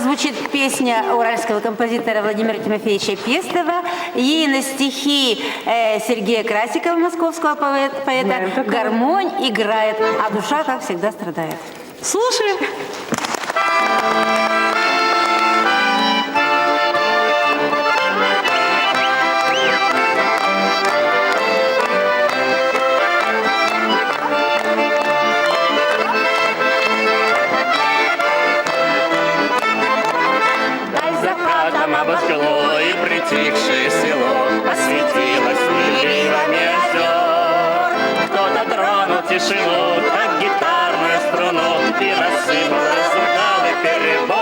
звучит песня уральского композитора Владимира Тимофеевича Пестова. Ей на стихи Сергея Красикова, московского поэта. Гармонь играет, а душа, как всегда, страдает. Слушаем. Обошло и притихшее село осветилось переливами озер. Кто-то тронул тишину, как гитарную струну, и рассыпалась в скалы перебор.